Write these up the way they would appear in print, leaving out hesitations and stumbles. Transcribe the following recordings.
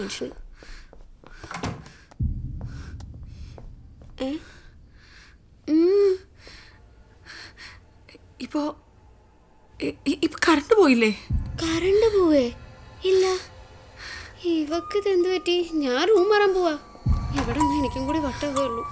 മനുഷ്യന്. ഇപ്പൊ കറണ്ട് പോയില്ലേ? കറണ്ട് പോവേ ഇല്ല. ഇവക്ക് ഇതെന്ത് പറ്റി? ഞാൻ റൂം മാറാൻ പോവാ. ഇവിടെ നിന്ന് എനിക്കും കൂടി വട്ടമേ ഉള്ളൂ.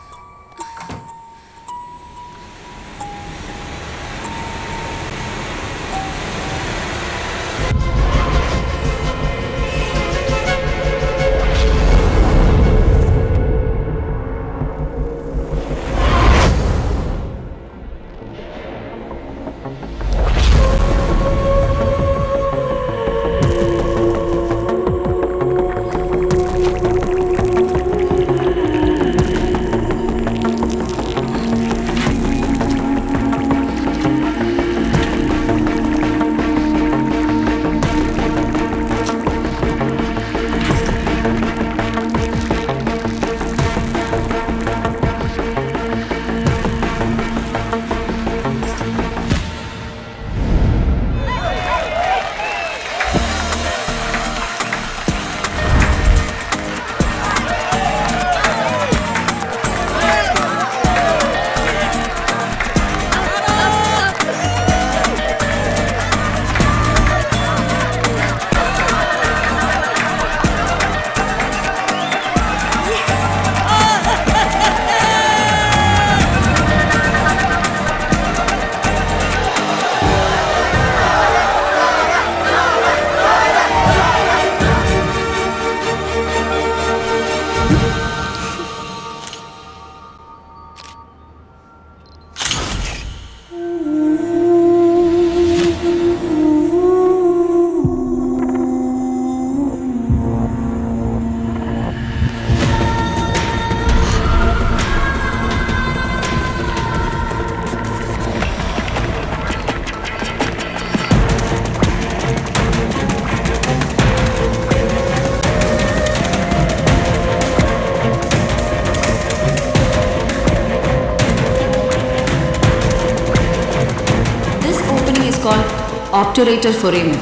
Obturator foramen,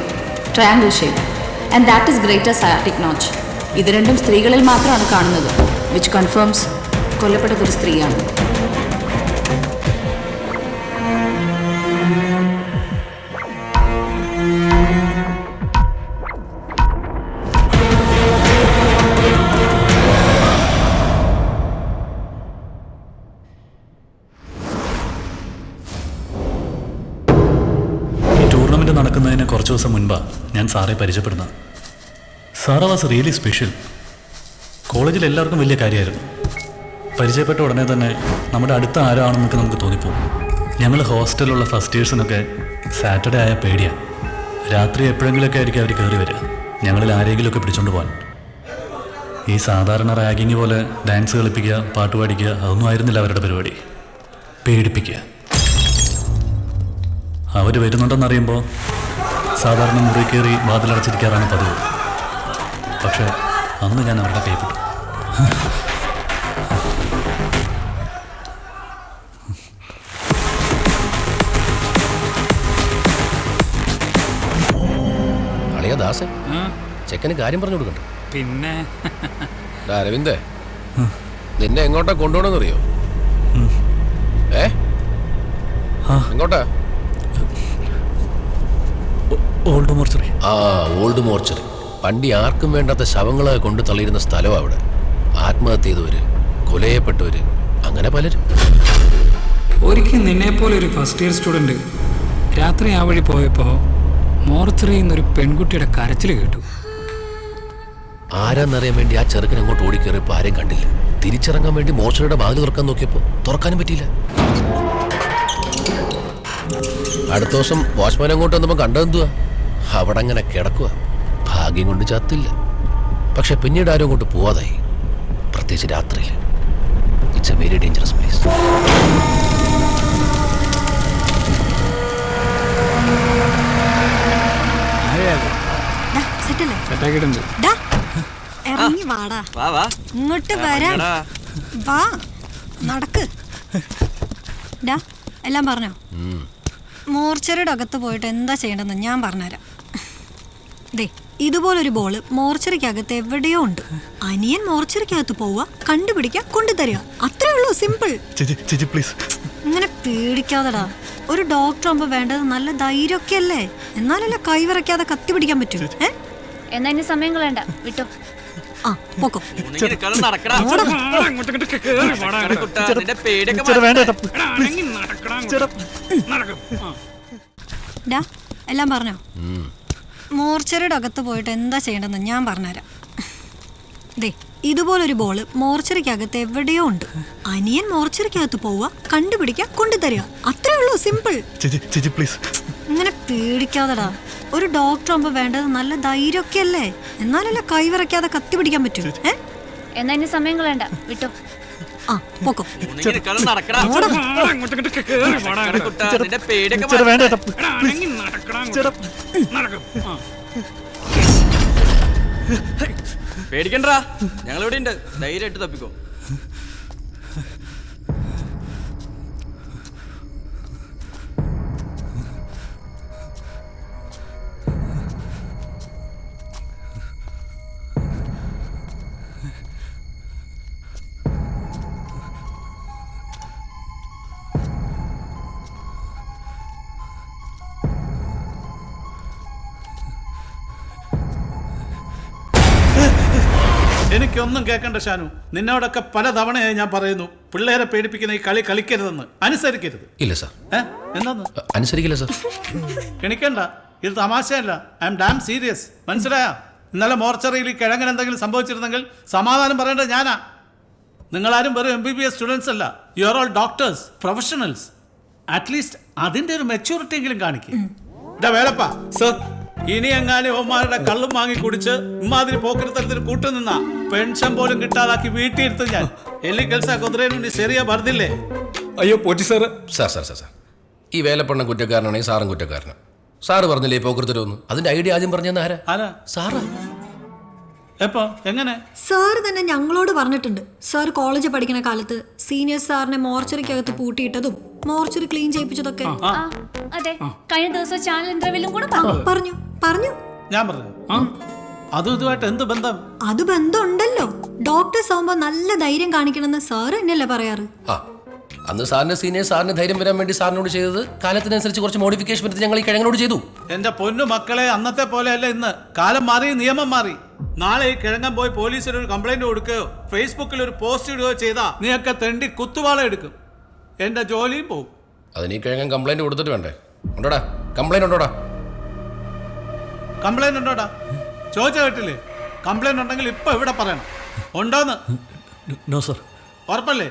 triangle shape, and that is greater sciatic notch. ഇത് രണ്ടും സ്ത്രീകളിൽ മാത്രമാണ് കാണുന്നത്, which confirms കൊല്ലപ്പെട്ടത് ഒരു സ്ത്രീയാണ്. നടക്കുന്നതിന് കുറച്ച് ദിവസം മുൻപാണ് ഞാൻ സാറെ പരിചയപ്പെടുന്നത്. Sir was really special. കോളേജിൽ എല്ലാവർക്കും വലിയ കാര്യമായിരുന്നു. പരിചയപ്പെട്ട ഉടനെ തന്നെ നമ്മുടെ അടുത്ത ആരാണെന്നൊക്കെ നമുക്ക് തോന്നിപ്പോകും. ഞങ്ങൾ ഹോസ്റ്റലിലുള്ള ഫസ്റ്റ് ഇയേഴ്സിനൊക്കെ സാറ്റർഡേ ആയ പേടിയാണ്. രാത്രി എപ്പോഴെങ്കിലുമൊക്കെ ആയിരിക്കും അവർ കയറി വരിക, ഞങ്ങളിൽ ആരെങ്കിലുമൊക്കെ പിടിച്ചോണ്ട് പോകാൻ. ഈ സാധാരണ റാഗിങ് പോലെ ഡാൻസ് കളിപ്പിക്കുക, പാട്ട് പാടിക്കുക, അതൊന്നും ആയിരുന്നില്ല അവരുടെ പരിപാടി. പേടിപ്പിക്കുക. അവർ വരുന്നുണ്ടെന്നറിയുമ്പോൾ സാധാരണ മുറി കയറി വാതിലടച്ചിരിക്കാറാണ് പതിവ്. പക്ഷേ അന്ന് ഞാൻ അവരുടെ കൈപ്പെട്ടു. അളിയ ദാസൻ ചെക്കന് കാര്യം പറഞ്ഞു കൊടുക്കണ്ട. പിന്നെ അരവിന്ദേ, നിന്നെ എങ്ങോട്ടാ കൊണ്ടുപോകണമെന്നറിയോ? എങ്ങോട്ടാ? Old mortuary. ആ, ഓൾഡ് മോർച്ചറി. പണ്ടി ആർക്കും വേണ്ടാത്ത ശവങ്ങളെ കൊണ്ടു തള്ളിയിരുന്ന സ്ഥലം. അവിടെ ആത്മഹത്യ ചെയ്തവര്, കൊലയപ്പെട്ടവര്, അങ്ങനെ പലരും. ഒരിക്കൽ നിന്നെപ്പോലെ ഒരു ഫസ്റ്റ് ഇയർ സ്റ്റുഡൻറ്റ് രാത്രി ആ വഴി പോയപ്പോൾ മോർച്ചറിയിൽ നിന്നൊരു പെൺകുട്ടിയുടെ കരച്ചിൽ കേട്ടു. ആരാന്നറിയാൻ വേണ്ടി ആ ചെറുക്കൻ അങ്ങോട്ട് ഓടിക്കേറിയപ്പോൾ ആരെയും കണ്ടില്ല. തിരിച്ചിറങ്ങാൻ വേണ്ടി മോർച്ചറിയുടെ വാതിൽ തുറക്കാൻ നോക്കിയപ്പോൾ തുറക്കാനും പറ്റിയില്ല. അടുത്ത ദിവസം വാച്ച്മാൻ അങ്ങോട്ട് വന്നപ്പോൾ കണ്ടതെന്തുവാ? അവിടെ അങ്ങനെ കിടക്കുക. ഭാഗ്യം കൊണ്ട് ചത്തില്ല. പക്ഷെ പിന്നീട് ആരും അങ്ങോട്ട് പോവാതായി, പ്രത്യേകിച്ച് രാത്രിയിൽ. It's A very dangerous place. ഇങ്ങോട്ട് വരാം. വാ, നടക്ക്. എല്ലാം പറഞ്ഞോ? മോർച്ചറിയുടെ അകത്ത് പോയിട്ട് എന്താ ചെയ്യേണ്ടതെന്ന് ഞാൻ പറഞ്ഞുതരാം. ദേ, ഇതുപോലൊരു ബോള് മോർച്ചറിക്കകത്ത് എവിടെയോ ഉണ്ട്. അനിയൻ മോർച്ചറിക്കകത്ത് പോവുക, കണ്ടുപിടിക്കുക, കൊണ്ടുതരിക. അത്രേ ഉള്ളൂ, സിമ്പിൾ. ചേച്ചി പ്ലീസ്. ഇങ്ങനെ പേടിക്കാതെടാ. ഒരു ഡോക്ടർ ആകുമ്പോ വേണ്ടത് നല്ല ധൈര്യമൊക്കെ അല്ലേ? എന്നാലല്ലേ കൈവിറക്കാതെ കത്തി പിടിക്കാൻ പറ്റൂ. എന്നാ ഇനി സമയം കളയണ്ട, വിട്ടോ. ആ പോക്കോ. ഡാ, എല്ലാം പറഞ്ഞോ? മോർച്ചറിയുടെ അകത്ത് പോയിട്ട് എന്താ ചെയ്യേണ്ടതെന്ന് ഞാൻ പറഞ്ഞുതരാം. ദേ, ഇതുപോലൊരു ബോള് മോർച്ചറിക്കകത്ത് എവിടെയോ ഉണ്ട്. അനിയൻ മോർച്ചറിക്കകത്ത് പോവുക, കണ്ടുപിടിക്കുക, കൊണ്ടുതരിക. അത്രേ ഉള്ളൂ, സിമ്പിൾ. ചേച്ചി പ്ലീസ്. ഇങ്ങനെ പേടിക്കാതെടാ. ഒരു ഡോക്ടർ ആകുമ്പോ വേണ്ടത് നല്ല ധൈര്യമൊക്കെ അല്ലേ? എന്നാലല്ലേ കൈവിറക്കാതെ കത്തി പിടിക്കാൻ പറ്റൂ. എന്നാ ഇനി സമയം കളയണ്ട, വിട്ടോ. ആ പോക്കോ. പേടിക്കണ്ടാ, ഞങ്ങളിവിടെ ഉണ്ട്, ധൈര്യമായിട്ട് തപ്പിക്കോ. എനിക്കൊന്നും കേൾക്കണ്ട ഷാനു. നിന്നോടൊക്കെ പല തവണയായി ഞാൻ പറയുന്നു, പിള്ളേരെ പേടിപ്പിക്കുന്ന ഈ കളി കളിക്കരുതെന്ന്. അനുസരിക്കരുത്. ഇല്ല സാർ. എന്താന്ന്? അനുസരിക്കില്ല സാർ. കിണിക്കണ്ട, ഇത് തമാശയല്ല. I am damn serious. മനസ്സിലായോ? ഇന്നലെ മോർച്ചറിയിൽ കിഴങ്ങൻ എന്തെങ്കിലും സംഭവിച്ചിരുന്നെങ്കിൽ സമാധാനം പറയേണ്ടത് ഞാനാ. നിങ്ങളാരും വെറും MBBS സ്റ്റുഡൻസ് അല്ല. You are all doctors, professionals. At least അതിൻ്റെ ഒരു മെച്യൂരിറ്റി എങ്കിലും കാണിക്കും. ഇതാ വേലപ്പാ സർ, ഇനി എങ്ങാനും ഓമാരുടെ കള്ളും വാങ്ങി കുടിച്ച് ഇമാതിരി പോക്കരത്തരത്തിന് കൂട്ടുനിന്ന പെൻഷൻ പോലും കിട്ടാതാക്കി വീട്ടിൽ ഇരുത്തും ഞാൻ. എല്ലി കെൽസ കുതിരേനു ശരിയാ പറഞ്ഞില്ലേ? അയ്യോ പോറ്റി സാറ്. സാർ ഈ വേലപ്പണ്ണ കുറ്റക്കാരനാണെങ്കിൽ സാറും കുറ്റക്കാരനാണ്. സാറ് പറഞ്ഞില്ലേ ഈ പോക്കരത്തരൊന്ന്? അതിന്റെ ഐഡിയ ആദ്യം പറഞ്ഞെന്ന് ആരാ? സാറാ. എപ്പോ? എങ്ങനെ? സാറ് തന്നെ ഞങ്ങളോട് പറഞ്ഞിട്ടുണ്ട്. സാർ കോളേജ് പഠിക്കുന്ന കാലത്ത് സീനിയർ സാറിനെ മോർച്ചറിക്കകത്ത് പൂട്ടിയിട്ടതും മോർച്ചറി ക്ലീൻ ചെയ്യിപ്പിച്ചതൊക്കെ. അതെ, കഴിഞ്ഞ ദിവസം ചാനൽ ഇന്റർവ്യൂലും കൂടെ പറഞ്ഞു. ഞാൻ പറഞ്ഞു. അതും ഇതുമായിട്ട് എന്ത് ബന്ധം? അത് ബന്ധമുണ്ടല്ലോ. ഡോക്ടേഴ്സ് ആവുമ്പോ നല്ല ധൈര്യം കാണിക്കണമെന്ന് സാറ് തന്നെയല്ലേ പറയാറ്? അന്ന് സാറിന്റെ സീനിയർ സാറിന് ധൈര്യം വരാൻ വേണ്ടി സാറിനോട് ചെയ്തത് കാലത്തിനനുസരിച്ച് കുറച്ച് മോഡിഫിക്കേഷൻ വരുത്തി ഞങ്ങൾ ഈ കിഴങ്ങനോട് ചെയ്തു. എന്റെ പൊന്നു മക്കളെ, അന്നത്തെ പോലെയല്ല ഇന്ന്. കാലം മാറി, നിയമം മാറി. നാളെ ഈ കിഴങ്ങൻ പോയി പോലീസിൽ ഒരു കംപ്ലൈന്റ് കൊടുക്കുകയോ ഫേസ്ബുക്കിൽ ഒരു പോസ്റ്റ് ഇടുകയോ ചെയ്താ നീയൊക്കെ തെണ്ടി കുത്തുവാള എടുക്കും. എന്റെ ജോലിയും പോകും. അതിന് ഈ കിഴങ്ങൻ കംപ്ലൈന്റ് കൊടുത്തിട്ട് വേണ്ടേ? ഉണ്ടോടാ കംപ്ലൈന്റ്? ഉണ്ടോടാ കംപ്ലൈന്റ്? ഉണ്ടോടാ ചോദിച്ച കേട്ടില്ലേ? കംപ്ലൈന്റ് ഉണ്ടെങ്കിൽ ഇപ്പൊ ഇവിടെ പറയണം. ഉണ്ടോന്ന്? No sir. ഉറപ്പല്ലേ?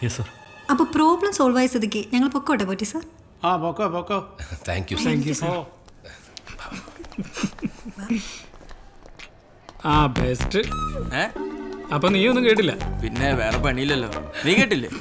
Yes sir. അപ്പൊ പ്രോബ്ലം സോൾവ് ആയ സ്ഥിതിക്ക് ഞങ്ങൾ പൊക്കോട്ടെ പോറ്റി സാർ? ആ പൊക്കോ. Thank you. ആ ബെസ്റ്റ്. അപ്പൊ നീ ഒന്നും കേട്ടില്ല? പിന്നെ വേറെ പണിയില്ലല്ലോ. നീ കേട്ടില്ലേ?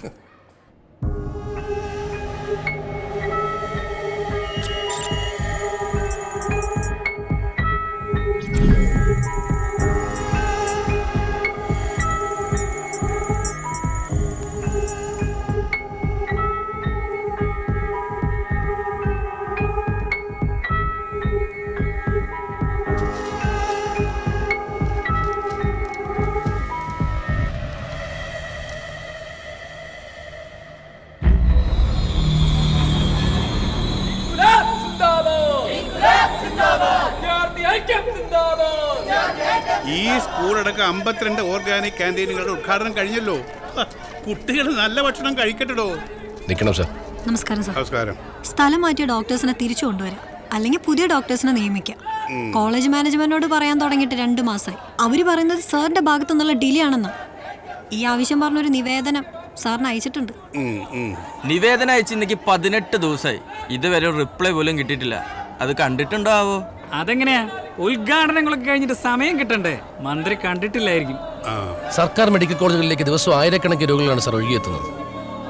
ഈ സ്കൂളടക്കം 52 ഓർഗാനിക് ക്യാൻറ്റീനുകളുടെ ഉദ്ഘാടനം കഴിഞ്ഞല്ലോ. കുട്ടികൾ നല്ല ഭക്ഷണം കഴിക്കട്ടോ. നിൽക്കണം സാർ. നമസ്കാരം സാർ. നമസ്കാരം. സ്ഥലം മാറ്റിയ ഡോക്ടേഴ്സിനെ തിരിച്ചു കൊണ്ടുവരാം, അല്ലെങ്കിൽ പുതിയ ഡോക്ടേഴ്സിനെ നിയമിക്കാം. കോളേജ് മാനേജ്മെന്റിനോട് പറയാൻ തുടങ്ങിയിട്ട് 2 മാസമായി. അവര് പറയുന്നത് സാറിന്റെ ഭാഗത്തു നിന്നുള്ള ഡിലേ ആണെന്ന്. ഈ ആവശ്യം പറഞ്ഞൊരു നിവേദനം സാറിന് അയച്ചിട്ടുണ്ട്. നിവേദനം അയച്ച് ഇന്നേക്ക് 18 ദിവസമായി. ഇതുവരെ ഒരു റിപ്ലൈ പോലും കിട്ടിയിട്ടില്ല. അത് കണ്ടിട്ടുണ്ടാവോ? അതെങ്ങനെയാ? ഉദ്ഘാടനങ്ങളൊക്കെ കഴിഞ്ഞിട്ട് സമയം കിട്ടണ്ടേ? മന്ത്രി കണ്ടിട്ടില്ലായിരിക്കും. സർക്കാർ മെഡിക്കൽ കോളേജുകളിലേക്ക് ദിവസവും ആയിരക്കണക്കിന് രോഗികളാണ് സാർ ഒഴുകിയെത്തുന്നത്.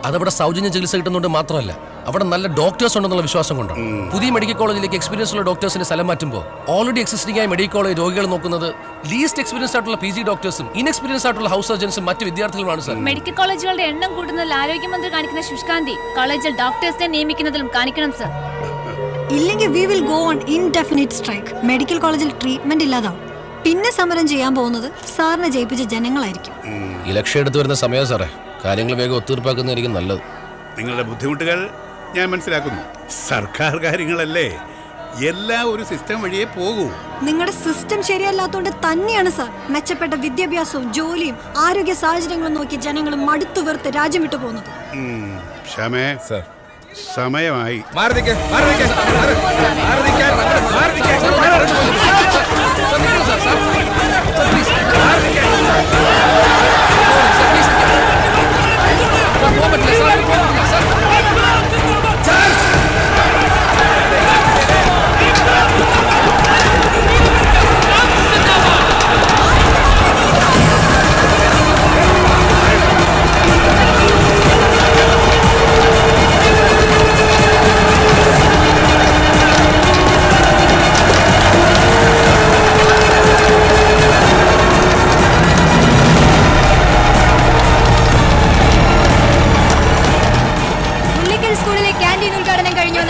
അതവിടെ സൗജന്യ ചികിത്സ കിട്ടുന്നതുകൊണ്ട് മാത്രമല്ല, അവിടെ നല്ല ഡോക്ടേഴ്സ് ഉണ്ടെന്നുള്ള വിശ്വാസം കൊണ്ടാണ്. പുതിയ മെഡിക്കൽ കോളേജിലേക്ക് എക്സ്പീരിയൻസ് ഉള്ള ഡോക്ടേഴ്സിന് സ്ഥലം മാറ്റുമ്പോൾ ഓൾറെഡി എക്സിസ്റ്റിംഗ് ആയ മെഡിക്കൽ കോളേജ് രോഗികൾ നോക്കുന്നത് ലീസ്റ്റ് എക്സ്പീരിയൻസ് ആയിട്ടുള്ള PG ഡോക്ടേഴ്സും ഇൻഎക്സ്പീരിയൻസ് ആയിട്ടുള്ള ഹൗസ് സർജൻസും മറ്റ് വിദ്യാർത്ഥികളുമാണ് സാർ. മെഡിക്കൽ കോളേജുകളുടെ എണ്ണം കൂടുന്നതിൽ ആരോഗ്യമന്ത്രി കാണിക്കുന്ന ശുഷ്കാന്തി കോളേജിൽ ഡോക്ടേഴ്സിനെ നിയമിക്കുന്നതിലും കാണിക്കണം സാർ. ഇല്ലെങ്കിൽ we will go on indefinite strike. Medical കോളേജിൽ ട്രീറ്റ്മെന്റ് ഇല്ലാതാവും. പിന്നെ സമരം ചെയ്യാൻ പോകുന്നത് സാറിനെ ജയിപ്പിച്ച ജനങ്ങളായിരിക്കും. ഇലക്ഷൻ എടുത്തു വരുന്ന സമയം സാറേ, കാര്യങ്ങൾ വേഗം ഒത്തീർപ്പാക്കുന്നതായിരിക്കും നല്ലത്. നിങ്ങളുടെ ബുദ്ധിമുട്ടുകൾ ഞാൻ മനസ്സിലാക്കുന്നു. സർക്കാർ കാര്യങ്ങളല്ലേ, എല്ലാം ഒരു സിസ്റ്റം വഴിയേ പോകൂ. നിങ്ങളുടെ സിസ്റ്റം ശരിയല്ലാത്തതുകൊണ്ട് തന്നെയാണ് സാർ മെച്ചപ്പെട്ട വിദ്യാഭ്യാസവും ജോലിയും ആരോഗ്യ സാഹചര്യങ്ങളും നോക്കി ജനങ്ങൾ മടുത്തു വെറുത്ത് രാജ്യം വിട്ടു പോകുന്നത്. ക്ഷമേ സർ, സമയമായി.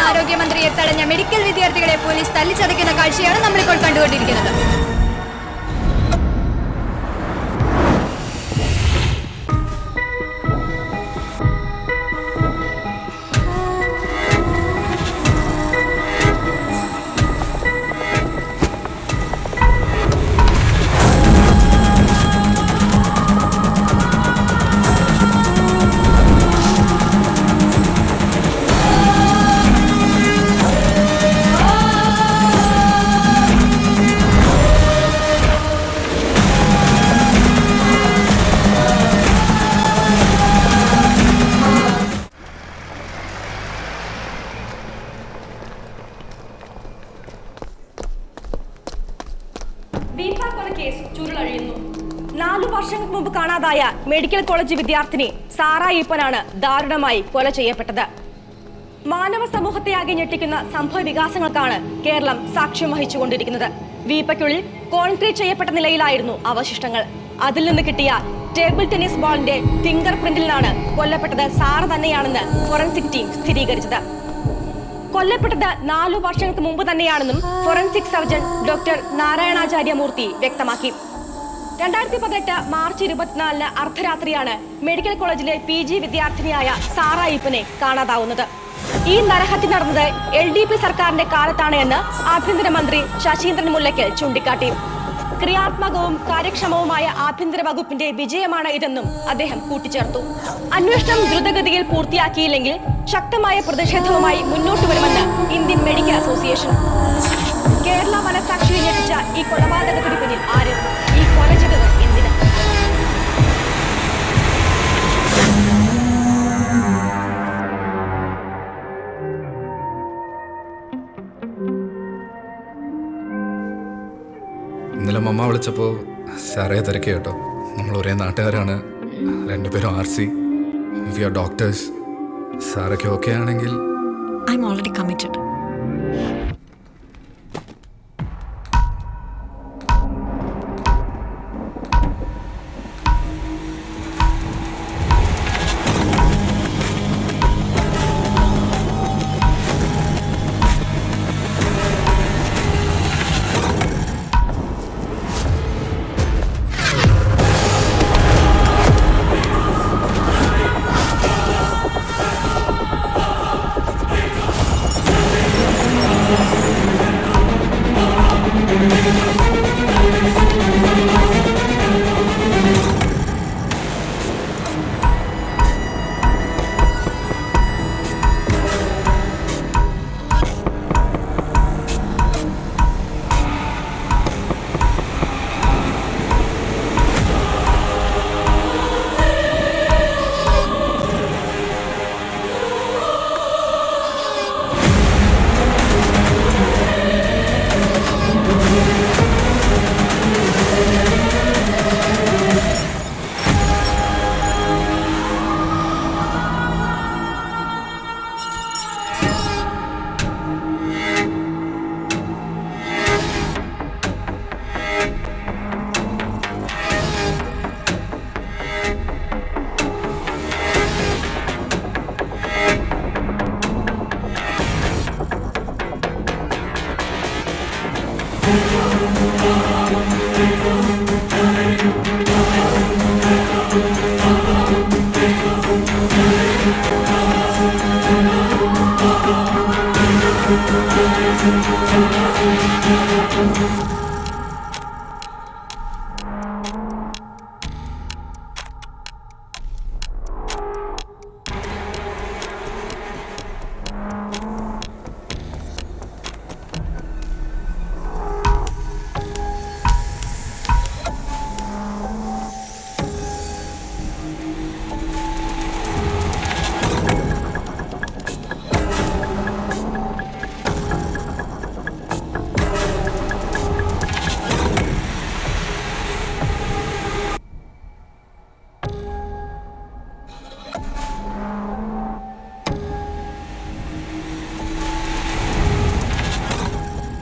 ആരോഗ്യമന്ത്രിയെ തടഞ്ഞ മെഡിക്കൽ വിദ്യാർത്ഥികളെ പോലീസ് തല്ലിച്ചതയ്ക്കുന്ന കാഴ്ചയാണ് നമ്മളിപ്പോൾ കണ്ടുകൊണ്ടിരിക്കുന്നത്. ചുരുളഴിയുന്നു. 4 വർഷങ്ങൾക്ക് മുമ്പ് കാണാതായ മെഡിക്കൽ കോളേജ് വിദ്യാർത്ഥിനി സാറ ഈപ്പനാണ് ദാരുണമായി കൊല ചെയ്യപ്പെട്ടത്. മാനവ സമൂഹത്തെ ആകെ ഞെട്ടിക്കുന്ന സംഭവ വികാസങ്ങൾക്കാണ് കേരളം സാക്ഷ്യം വഹിച്ചുകൊണ്ടിരിക്കുന്നത്. വീപ്പയ്ക്കുള്ളിൽ കോൺക്രീറ്റ് ചെയ്യപ്പെട്ട നിലയിലായിരുന്നു അവശിഷ്ടങ്ങൾ. അതിൽ നിന്ന് കിട്ടിയ ടേബിൾ ടെന്നീസ് ബോളിന്റെ ഫിംഗർ പ്രിന്റിലാണ് കൊല്ലപ്പെട്ടത് സാറ തന്നെയാണെന്ന് ഫോറൻസിക് ടീം സ്ഥിരീകരിച്ചത്. കൊല്ലപ്പെട്ടത് 4 വർഷങ്ങൾക്ക് മുമ്പ് തന്നെയാണെന്നും ഫോറൻസിക് സർജൻ ഡോക്ടർ നാരായണാചാര്യ മൂർത്തി വ്യക്തമാക്കി. 2018 മാർച്ച് 24 അർദ്ധരാത്രിയാണ് മെഡിക്കൽ കോളേജിലെ PG വിദ്യാർത്ഥിനിയായ സാറ ഈപ്പനെ കാണാതാവുന്നത്. ഈ നരഹത്യ നടന്നത് LDP സർക്കാരിന്റെ കാലത്താണ് എന്ന് ആഭ്യന്തരമന്ത്രി ശശീന്ദ്രൻ മുല്ലയ്ക്കൽ ചൂണ്ടിക്കാട്ടി. ക്രിയാത്മകവും കാര്യക്ഷമവുമായ ആഭ്യന്തര വകുപ്പിന്റെ വിജയമാണ് ഇതെന്നും അദ്ദേഹം കൂട്ടിച്ചേർത്തു. അന്വേഷണം ദ്രുതഗതിയിൽ പൂർത്തിയാക്കിയില്ലെങ്കിൽ ശക്തമായ പ്രതിഷേധവുമായി മുന്നോട്ട് വരുമെന്ന് ഇന്ത്യൻ മെഡിക്കൽ അസോസിയേഷൻ. കേരള മനസാക്ഷിയെ ഞെട്ടിച്ച ഈ കൊലപാതകത്തിന് പിന്നിൽ ആര്? ഈ കൊല ചെയ്തത് എന്തിന്? ഇന്നലെ മമ്മ വിളിച്ചപ്പോൾ സാറേ തിരക്കി കേട്ടോ. നമ്മൾ ഒരേ നാട്ടുകാരാണ്, 2 പേരും RC, വി ആർ ഡോക്ടേഴ്സ്. സാറൊക്കെ ഓക്കെ ആണെങ്കിൽ I am already committed.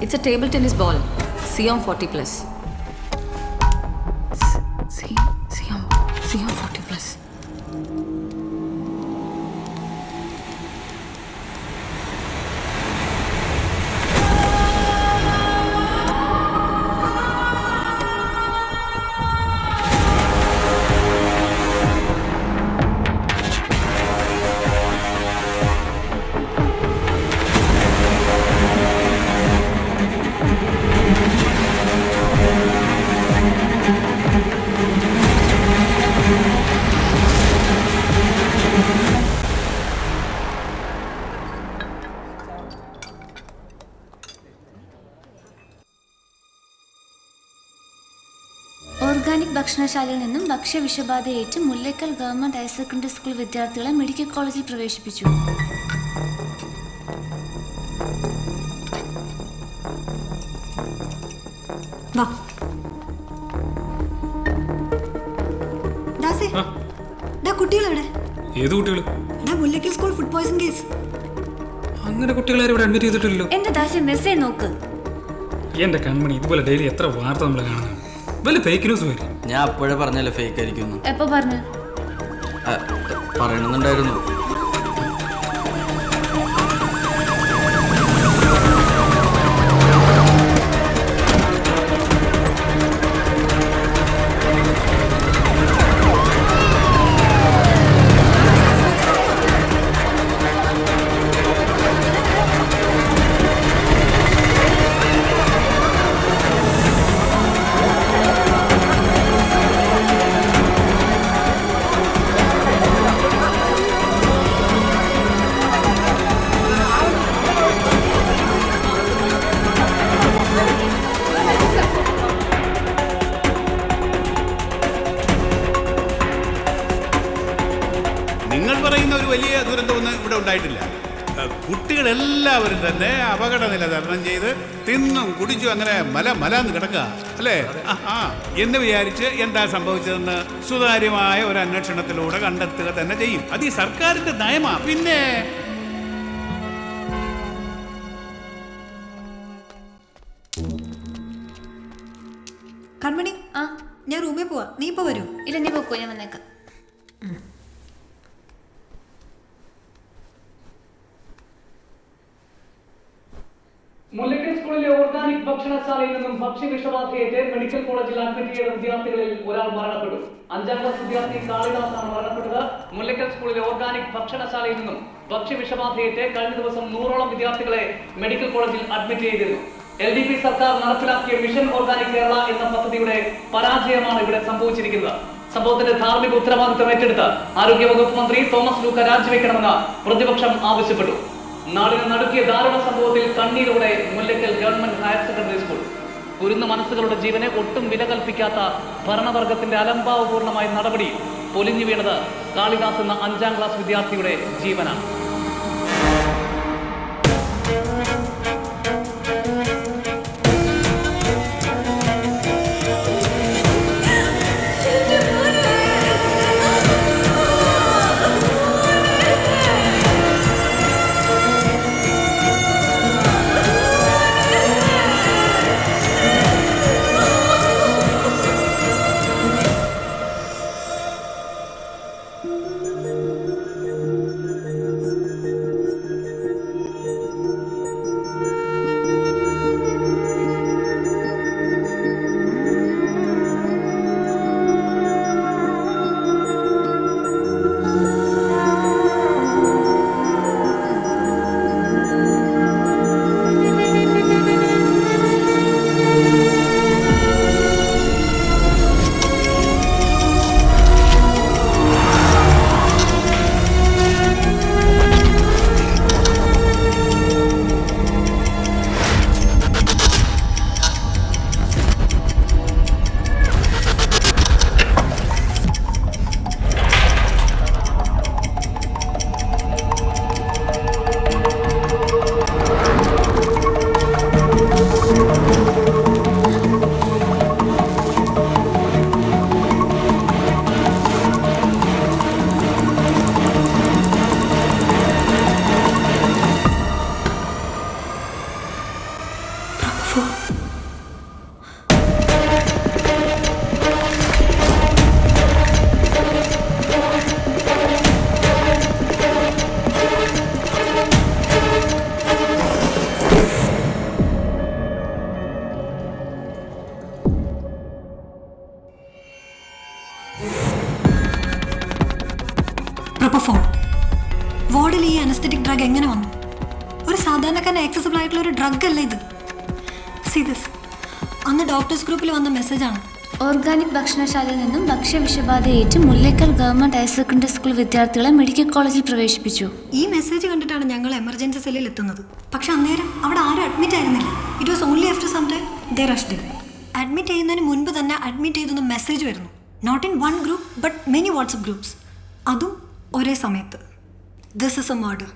It's a table tennis ball. Siam 40 plus. Siam 40 plus. Organic ഭക്ഷണശാലയിൽ നിന്നും ഭക്ഷ്യവിഷബാധയേറ്റ് Mullakkal government higher secondary school വിദ്യാർത്ഥികളെ മെഡിക്കൽ കോളേജിൽ പ്രവേശിപ്പിച്ചു. കുട്ടികളെവിടെ? ഏത് കുട്ടികൾ? Mullakkal school food poison case. അങ്ങനെ കുട്ടികളെ ഇവിടെ അഡ്മിറ്റ് ചെയ്തിട്ടില്ലല്ലോ. എന്റെ ദാസി മെസ്സേജ് നോക്ക്. എന്റെ കൺമണി, ഇതുപോലെ ഡെയിലി എത്ര വാർത്ത നമ്മൾ കാണുന്നത്. വല്ല ഫേക്ക് ന്യൂസ് വരും. ഞാൻ അപ്പോഴേ പറഞ്ഞല്ലേ ഫേക്ക് ആയിരിക്കും. എപ്പോ പറഞ്ഞു? പറയണമെന്നുണ്ടായിരുന്നു. നിങ്ങൾ പറയുന്ന ഒരു വലിയ ദുരന്തമൊന്നും ഇവിടെ ഉണ്ടായിട്ടില്ല. കുട്ടികളെല്ലാവരും തന്നെ അപകടനില തരണം ചെയ്ത് തിന്നും കുടിച്ചും അങ്ങനെ മലാന്ന് കിടക്കുക അല്ലേ? എന്ന് വിചാരിച്ച് എന്താ സംഭവിച്ചതെന്ന് സുതാര്യമായ ഒരു അന്വേഷണത്തിലൂടെ കണ്ടെത്തുക തന്നെ ചെയ്യും. അത് ഈ സർക്കാരിന്റെ നയമാ. പിന്നെ കൺമണി, ഞാൻ റൂമിൽ പോവാ. നീ ഇപ്പൊ വരൂ? ഇല്ല, നീ പോക്കോ, ഞാൻ വന്നേക്കാം. മുല്ലക്കൽ സ്കൂളിലെ ഓർഗാനിക് ഭക്ഷണശാലയിൽ നിന്നും ഭക്ഷ്യവിഷബാധയേറ്റ് മെഡിക്കൽ കോളേജിൽ അഡ്മിറ്റ് ചെയ്ത വിദ്യാർത്ഥികളിൽ ഒരാൾ മരണപ്പെട്ടു. 5ാം ക്ലാസ് വിദ്യാർത്ഥി കാളിദാസാണ് മരണപ്പെട്ടത്. മുല്ലക്കൽ സ്കൂളിലെ ഓർഗാനിക് ഭക്ഷണശാലയിൽ നിന്നും ഭക്ഷ്യവിഷബാധയേറ്റ് കഴിഞ്ഞ ദിവസം 100ഓളം വിദ്യാർത്ഥികളെ മെഡിക്കൽ കോളേജിൽ അഡ്മിറ്റ് ചെയ്തിരുന്നു. LDP സർക്കാർ നടപ്പിലാക്കിയ മിഷൻ ഓർഗാനിക് കേരള എന്ന പദ്ധതിയുടെ പരാജയമാണ് ഇവിടെ സംഭവിച്ചിരിക്കുന്നത്. സംഭവത്തിന്റെ ധാർമ്മിക ഉത്തരവാദിത്തം ഏറ്റെടുത്ത് ആരോഗ്യവകുപ്പ് മന്ത്രി തോമസ് ലൂക്ക രാജിവെക്കണമെന്ന് പ്രതിപക്ഷം ആവശ്യപ്പെട്ടു. നാടിനെ നടുക്കിയ ദാരുണ സംഭവത്തിൽ കണ്ണീരോടെ Mullakkal government higher secondary school. കുരുന്ന മനസ്സുകളുടെ ജീവനെ ഒട്ടും വില കൽപ്പിക്കാത്ത ഭരണവർഗത്തിന്റെ അലംഭാവപൂർണമായ നടപടി പൊലിഞ്ഞു വീണത് കാളിദാസ് എന്ന 5ാം ക്ലാസ് വിദ്യാർത്ഥിയുടെ ജീവനാണ്. പ്രൊപ്പഫോൺ. വാർഡിൽ ഈ അനസ്തെറ്റിക് ഡ്രഗ് എങ്ങനെ വന്നു? ഒരു സാധാരണക്കാരന് ആക്സസിബിൾ ആയിട്ടുള്ള ഒരു ഡ്രഗ് അല്ല ഇത്. See this. അന്ന് ഡോക്ടേഴ്സ് ഗ്രൂപ്പിൽ വന്ന മെസ്സേജാണ്. ഓർഗാനിക് ഭക്ഷണശാലയിൽ നിന്നും ഭക്ഷ്യവിഷബാധയേറ്റ് Mullakkal government higher secondary school വിദ്യാർത്ഥികളെ മെഡിക്കൽ കോളേജിൽ പ്രവേശിപ്പിച്ചു. ഈ മെസ്സേജ് കണ്ടിട്ടാണ് ഞങ്ങൾ എമർജൻസി സെല്ലിൽ എത്തുന്നത്. പക്ഷെ അന്നേരം അവിടെ ആരും അഡ്മിറ്റ് ആയിരുന്നില്ല. It was only after some time they rushed in. Admit ചെയ്യുന്നതിന് മുൻപ് തന്നെ അഡ്മിറ്റ് ചെയ്തെന്ന് മെസ്സേജ് വരുന്നു. Not in one group but many WhatsApp groups. അതും ഒരേ സമയത്ത്. This is a murder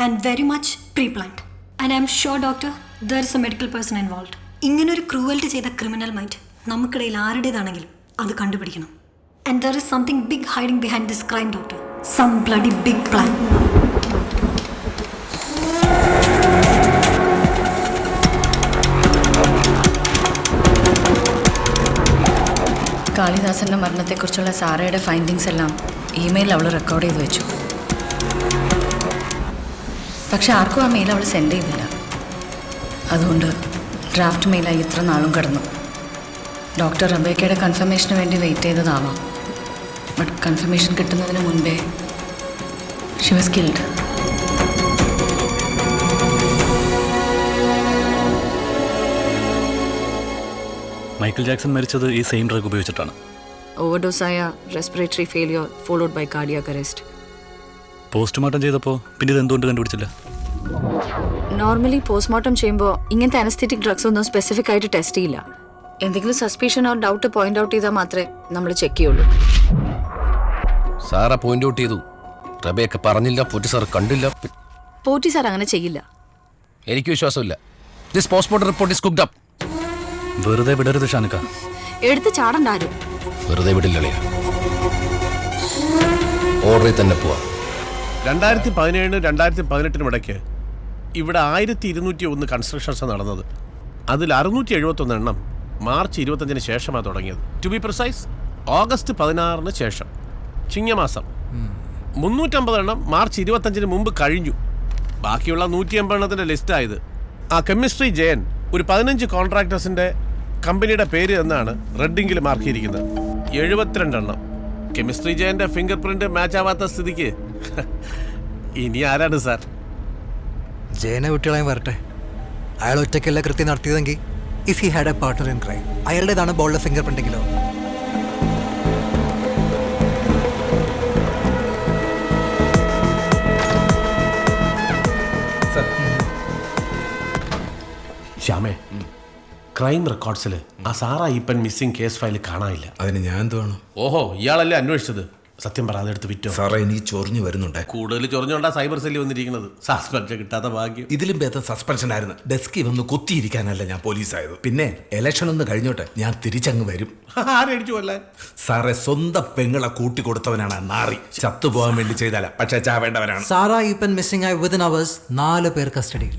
and very much pre planned. And I'm sure doctor there is a medical person involved. ഇങ്ങനൊരു cruelty ചെയ്ത criminal mind നമുക്കിടയിൽ ആരുടേതാണെങ്കിലും അത് കണ്ടുപിടിക്കണം. And there is something big hiding behind this crime doctor. Some bloody big plan. കാളിദാസന്റെ മരണത്തെക്കുറിച്ചുള്ള സാറയുടെ findings എല്ലാം ഇമെയിൽ അവൾ റെക്കോർഡ് ചെയ്ത് വെച്ചു. പക്ഷെ ആർക്കും ആ മെയിൽ അവൾ സെൻഡ് ചെയ്തില്ല. അതുകൊണ്ട് ഡ്രാഫ്റ്റ് മെയിലായി ഇത്ര നാളും കിടന്നു. ഡോക്ടർ റബേക്കയുടെ കൺഫർമേഷന് വേണ്ടി വെയിറ്റ് ചെയ്തതാവാം. ബട്ട് കൺഫർമേഷൻ കിട്ടുന്നതിന് മുൻപേ she was killed. Michael Jackson മരിച്ചത് ഈ സെയിം ഡ്രഗ് ഉപയോഗിച്ചിട്ടാണ്. ഓവർഡോസായ respiratory failure followed by cardiac arrest. Postmortem ചെയ്തപ്പോൾ പിന്നെ ഇത് എന്തുകൊണ്ട് കണ്ടുപിടിച്ചില്ല? നോർമലി പോസ്റ്റ്മോർട്ടം ചെയ്യുമ്പോൾ ഇങ്ങനത്തെ അനസ്തെറ്റിക് ഡ്രഗ്സ് ഒന്നും സ്പെസിഫിക് ആയിട്ട് ടെസ്റ്റ് ചെയ്യില്ല. എന്തെങ്കിലും suspicion or doubt point out ചെയ്താൽ മാത്രമേ നമ്മൾ ചെക്ക് ചെയ്യുള്ളൂ. സാറാ പോയിന്റ് ഔട്ട് ചെയ്തു. റബേക്ക പറഞ്ഞില്ല, പോറ്റി സാർ കണ്ടില്ല. പോറ്റി സാർ അങ്ങനെ ചെയ്യില്ല. എനിക്ക് വിശ്വാസമില്ല. This postmortem report is cooked up. വെറുതെ വിടരുത് ഷാനുക്ക. എടുത്ത് ചാടണ്ടാരും. വെറുതെ വിടില്ല. ഓർഡറിൽ തന്നെ പോവാം. 2017 2018 ഇടയ്ക്ക് ഇവിടെ 1201 കൺസ്ട്രക്ഷൻസ് നടന്നത്. അതിൽ 671 എണ്ണം മാർച്ച് 25 ശേഷമാണ് തുടങ്ങിയത്. ടു ബി പ്രിസൈസ് ഓഗസ്റ്റ് 16 ശേഷം. ചിങ്ങമാസം 350 എണ്ണം മാർച്ച് 25 മുമ്പ് കഴിഞ്ഞു. ബാക്കിയുള്ള 180 എണ്ണത്തിൻ്റെ ലിസ്റ്റായത്. ആ കെമിസ്ട്രി ജയൻ ഒരു 15 കോൺട്രാക്ടേഴ്സിൻ്റെ കമ്പനിയുടെ പേര് എന്നാണ് റെഡിങ്ങിൽ മാർക്ക് ചെയ്തിരിക്കുന്നത്. 72 എണ്ണം. കെമിസ്ട്രി ജയൻ്റെ ഫിംഗർ പ്രിന്റ് മാച്ച് ആവാത്ത സ്ഥിതിക്ക് ഇനി ആരാണ് സാർ? ജയനെ വിട്ടുകളായി വരട്ടെ. അയാൾ ഒറ്റയ്ക്കല്ല കൃത്യം നടത്തിയതെങ്കിൽ if he had a partner in crime, അയാളുടേതാണ് ബോളിലെ ഫിംഗർ പ്രിന്റെങ്കിലോ? ശ്യാമേ, ക്രൈം റെക്കോർഡ്സിൽ ആ Sara Eappen missing case file കാണാനില്ല. അതിന് ഞാൻ എന്ത് വേണം? ഓഹോ, ഇയാളല്ലേ അന്വേഷിച്ചത്? സത്യം പറ, അതെടുത്ത് വിറ്റോ? സാറേ, എനിക്ക് ചൊറിഞ്ഞു വരുന്നുണ്ട്. കൂടുതൽ ചൊറിഞ്ഞുകൊണ്ടാ സൈബർ സെല്ലിൽ വന്നിരിക്കുന്നത്. സസ്പെൻഷൻ കിട്ടാത്ത ഭാഗ്യം. ഇതിലും ഭേദം സസ്പെൻഷൻ ആയിരുന്നു. ഡെസ്കിൽ വന്ന് കുത്തിയിരിക്കാനല്ല ഞാൻ പോലീസായത്. പിന്നെ ഇലക്ഷൻ ഒന്ന് കഴിഞ്ഞോട്ടെ, ഞാൻ തിരിച്ചങ്ങ് വരും. ആരടിച്ചു കൊല്ലാൻ? സാറേ, സ്വന്തം പെങ്ങളെ കൂട്ടിക്കൊടുത്തവനാണ് നാറി. ചത്തുപോകാൻ വേണ്ടി ചെയ്താല, പക്ഷെ ചാവേണ്ടവനാണ്. സാറാ ഈപ്പൻ മിസ്സിംഗ് ആയി വിതിൻ അവേഴ്സ് 4 പേർ കസ്റ്റഡിയിൽ.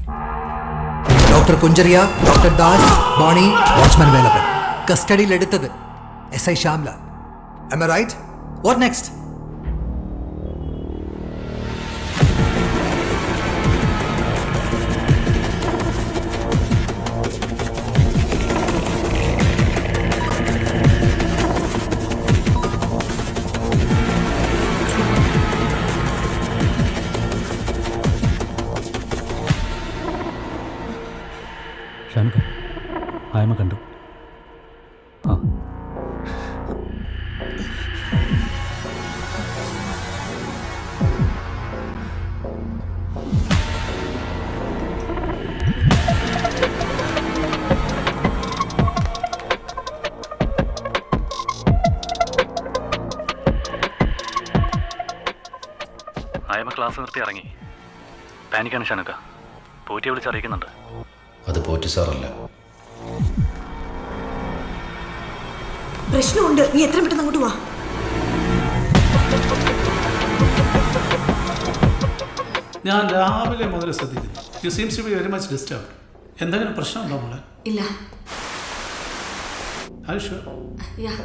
Doctor Kunjaria, doctor Das, Boney, watchman Velappan. കസ്റ്റഡിയിൽ എടുത്തത് SI Shyamlal. Am I right? What next? ഷാനുക്ക, ആയമ്മ കണ്ടു. ആ, ആയമ്മ ക്ലാസ് നിർത്തി ഇറങ്ങി. പാനിക്കാണ് ഷാനുക്ക. പോറ്റിയെ വിളിച്ചറിയിക്കുന്നുണ്ട്. അത് പോറ്റി സാറല്ല. പ്രശ്നമുണ്ട്. നീ എത്രയും പെട്ടെന്ന് അങ്ങോട്ട് വാ. ഞാൻ രാവിലെ മുതൽ ശ്രദ്ധിക്കുന്നു. You seems to be very much disturbed. എന്തെങ്കിലും പ്രശ്നമുണ്ടോ മോളെ? ഇല്ല. Are you sure? Yeah.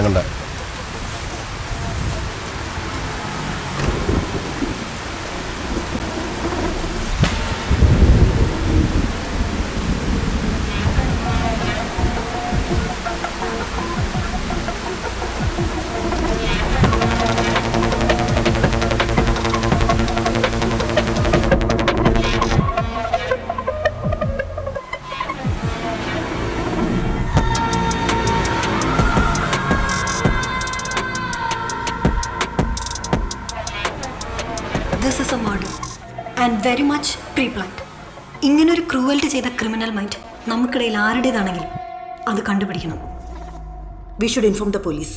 അനങ്ങണ്ട. This is a murder and very much pre planned. ഇങ്ങനൊരു ക്രൂവൽറ്റി ചെയ്ത ക്രിമിനൽ മൈൻഡ് നമുക്കിടയിൽ ആരുടേതാണെങ്കിലും അത് കണ്ടുപിടിക്കണം. We should inform the police.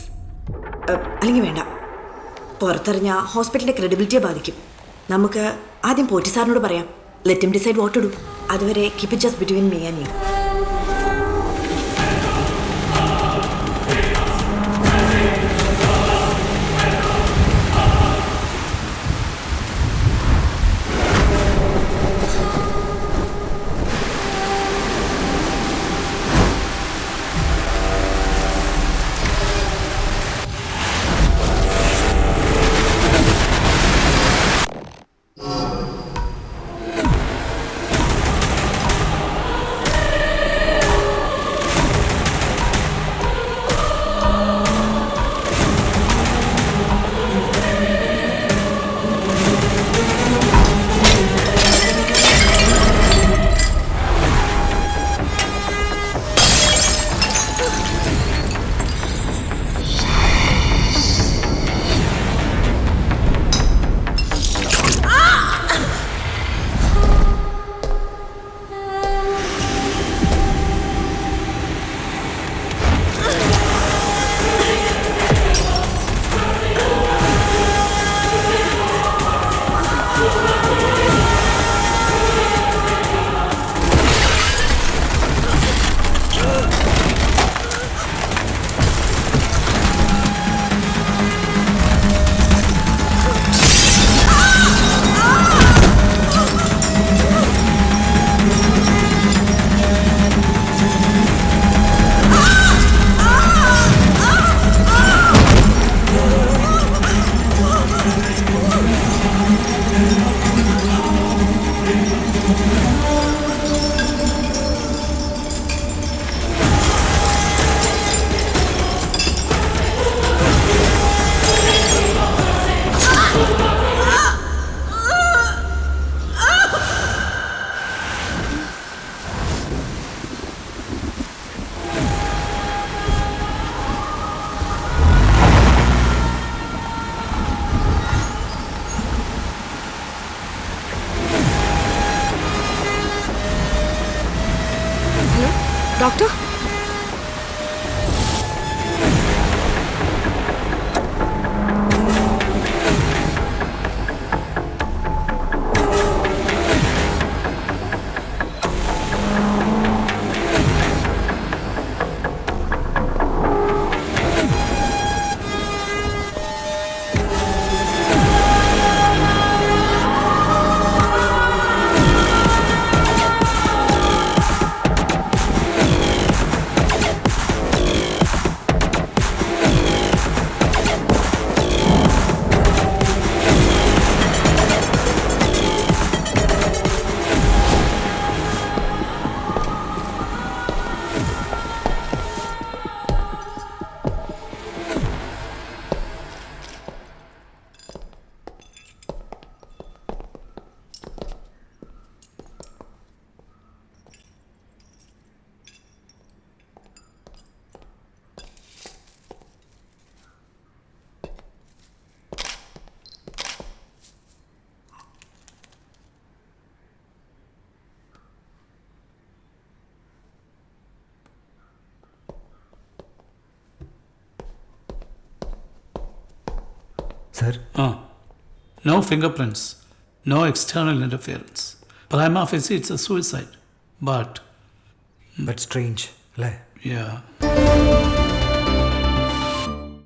അല്ലെങ്കിൽ വേണ്ട, പുറത്തറിഞ്ഞ ഹോസ്പിറ്റലിൻ്റെ ക്രെഡിബിലിറ്റിയെ ബാധിക്കും. നമുക്ക് ആദ്യം പോറ്റി സാറിനോട് പറയാം. Let him decide what to do. അതുവരെ keep it just between me and you. Doctor, Sir? No fingerprints, no external interference. Prima facie, it's a suicide. But strange, right? Yeah.